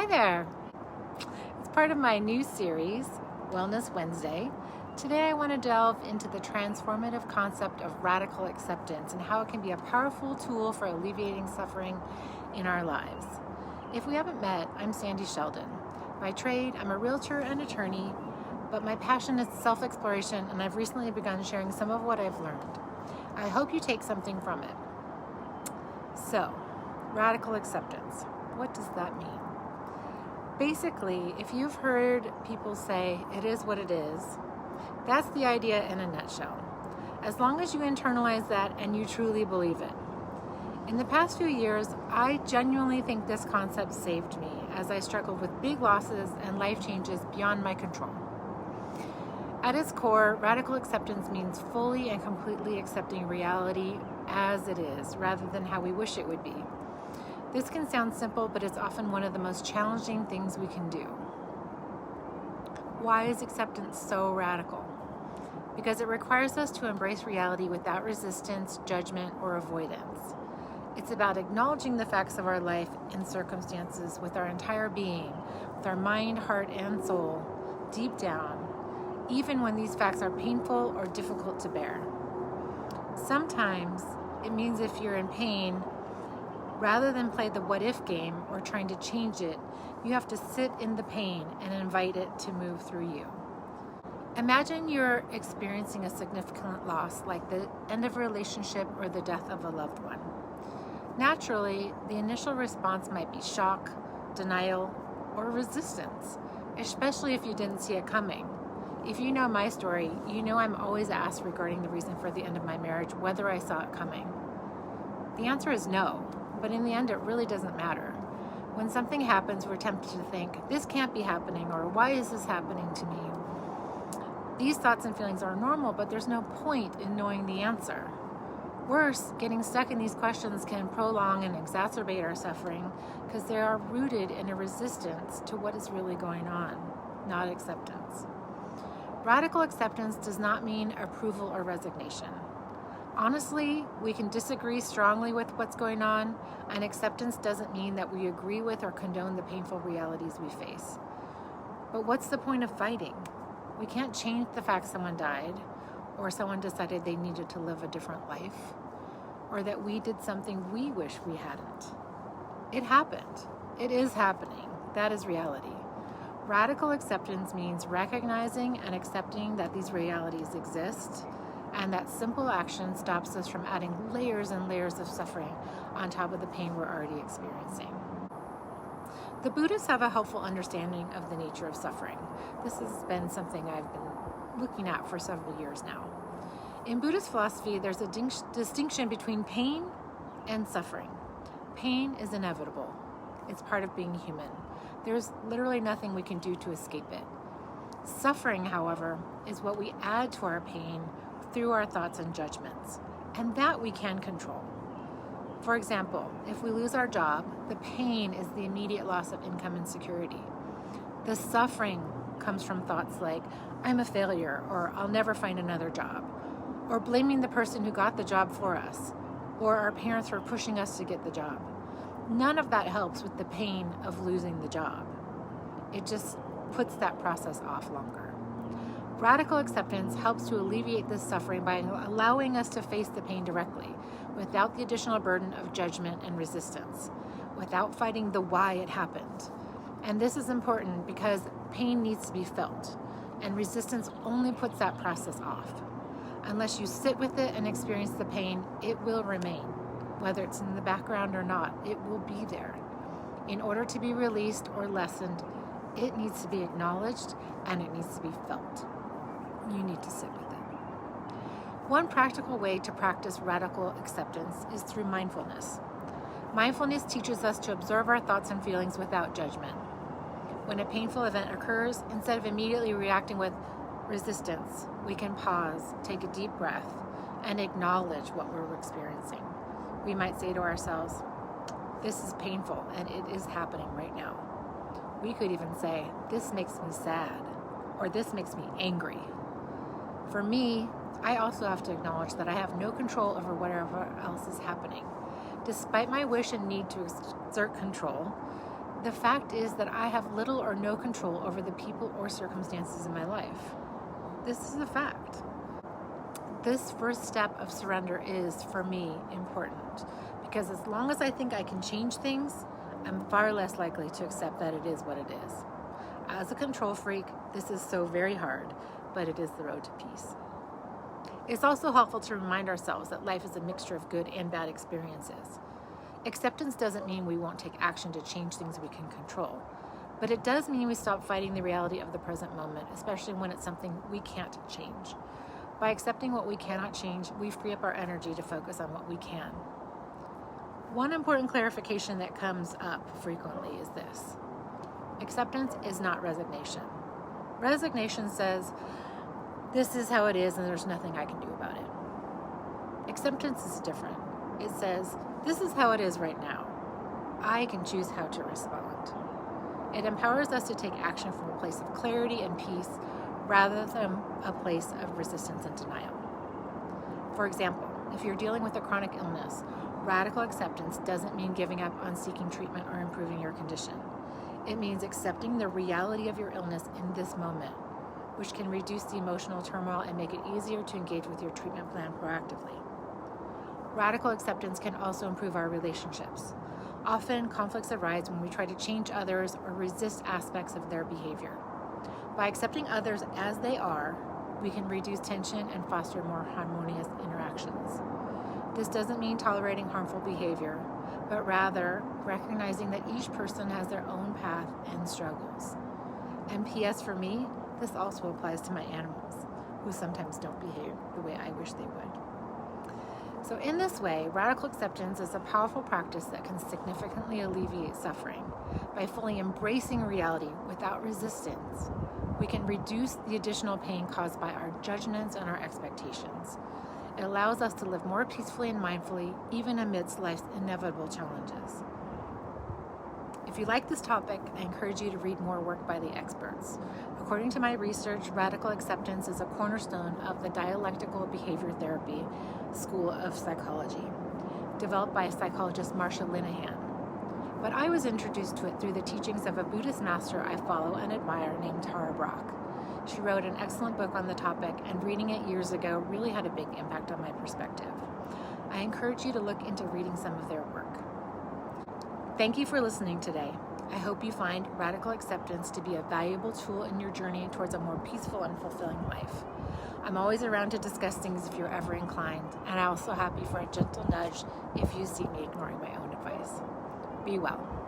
Hi there. It's part of my new series, Wellness Wednesday. Today I want to delve into the transformative concept of radical acceptance and how it can be a powerful tool for alleviating suffering in our lives. If we haven't met, I'm Sandy Sheldon. By trade, I'm a realtor and attorney, but my passion is self-exploration, and I've recently begun sharing some of what I've learned. I hope you take something from it. So, radical acceptance. What does that mean? Basically, if you've heard people say, it is what it is, that's the idea in a nutshell. As long as you internalize that and you truly believe it. In the past few years, I genuinely think this concept saved me as I struggled with big losses and life changes beyond my control. At its core, radical acceptance means fully and completely accepting reality as it is, rather than how we wish it would be. This can sound simple, but it's often one of the most challenging things we can do. Why is acceptance so radical? Because it requires us to embrace reality without resistance, judgment, or avoidance. It's about acknowledging the facts of our life and circumstances with our entire being, with our mind, heart, and soul, deep down, even when these facts are painful or difficult to bear. Sometimes it means if you're in pain, rather than play the what-if game or trying to change it, you have to sit in the pain and invite it to move through you. Imagine you're experiencing a significant loss, like the end of a relationship or the death of a loved one. Naturally, the initial response might be shock, denial, or resistance, especially if you didn't see it coming. If you know my story, you know I'm always asked regarding the reason for the end of my marriage, whether I saw it coming. The answer is no. But in the end, it really doesn't matter. When something happens, we're tempted to think, this can't be happening, or why is this happening to me? These thoughts and feelings are normal, but there's no point in knowing the answer. Worse, getting stuck in these questions can prolong and exacerbate our suffering because they are rooted in a resistance to what is really going on, not acceptance. Radical acceptance does not mean approval or resignation. Honestly, we can disagree strongly with what's going on, and acceptance doesn't mean that we agree with or condone the painful realities we face. But what's the point of fighting? We can't change the fact someone died, or someone decided they needed to live a different life, or that we did something we wish we hadn't. It happened. It is happening. That is reality. Radical acceptance means recognizing and accepting that these realities exist, and that simple action stops us from adding layers and layers of suffering on top of the pain we're already experiencing. The Buddhists have a helpful understanding of the nature of suffering. This has been something I've been looking at for several years now. In Buddhist philosophy, there's a distinction between pain and suffering. Pain is inevitable. It's part of being human. There's literally nothing we can do to escape it. Suffering, however, is what we add to our pain through our thoughts and judgments, and that we can control. For example, if we lose our job, the pain is the immediate loss of income and security. The suffering comes from thoughts like, I'm a failure, or I'll never find another job, or blaming the person who got the job for us, or our parents for pushing us to get the job. None of that helps with the pain of losing the job. It just puts that process off longer. Radical acceptance helps to alleviate this suffering by allowing us to face the pain directly, without the additional burden of judgment and resistance, without fighting the why it happened. And this is important because pain needs to be felt, and resistance only puts that process off. Unless you sit with it and experience the pain, it will remain. Whether it's in the background or not, it will be there. In order to be released or lessened, it needs to be acknowledged and it needs to be felt. You need to sit with it. One practical way to practice radical acceptance is through mindfulness. Mindfulness teaches us to observe our thoughts and feelings without judgment. When a painful event occurs, instead of immediately reacting with resistance, we can pause, take a deep breath, and acknowledge what we're experiencing. We might say to ourselves, this is painful and it is happening right now. We could even say, this makes me sad, or this makes me angry. For me, I also have to acknowledge that I have no control over whatever else is happening. Despite my wish and need to exert control, The fact is that I have little or no control over the people or circumstances in my life. This is a fact. This first step of surrender is, for me, important because as long as I think I can change things, I'm far less likely to accept that it is what it is. As a control freak, this is so very hard, but it is the road to peace. It's also helpful to remind ourselves that life is a mixture of good and bad experiences. Acceptance doesn't mean we won't take action to change things we can control, but it does mean we stop fighting the reality of the present moment, especially when it's something we can't change. By accepting what we cannot change, we free up our energy to focus on what we can. One important clarification that comes up frequently is this: acceptance is not resignation. Resignation says, this is how it is and there's nothing I can do about it. Acceptance is different. It says, this is how it is right now. I can choose how to respond. It empowers us to take action from a place of clarity and peace rather than a place of resistance and denial. For example, if you're dealing with a chronic illness, radical acceptance doesn't mean giving up on seeking treatment or improving your condition. It means accepting the reality of your illness in this moment, which can reduce the emotional turmoil and make it easier to engage with your treatment plan proactively. Radical acceptance can also improve our relationships. Often, conflicts arise when we try to change others or resist aspects of their behavior. By accepting others as they are, we can reduce tension and foster more harmonious interactions. This doesn't mean tolerating harmful behavior, but rather recognizing that each person has their own path and struggles. And P.S. for me, this also applies to my animals, who sometimes don't behave the way I wish they would. So in this way, radical acceptance is a powerful practice that can significantly alleviate suffering. By fully embracing reality without resistance, we can reduce the additional pain caused by our judgments and our expectations. It allows us to live more peacefully and mindfully, even amidst life's inevitable challenges. If you like this topic, I encourage you to read more work by the experts. According to my research, radical acceptance is a cornerstone of the dialectical behavior therapy school of psychology, developed by psychologist Marsha Linehan. But I was introduced to it through the teachings of a Buddhist master I follow and admire named Tara Brach. She wrote an excellent book on the topic, and reading it years ago really had a big impact on my perspective. I encourage you to look into reading some of their work. Thank you for listening today. I hope you find radical acceptance to be a valuable tool in your journey towards a more peaceful and fulfilling life. I'm always around to discuss things if you're ever inclined, and I'm also happy for a gentle nudge if you see me ignoring my own advice. Be well.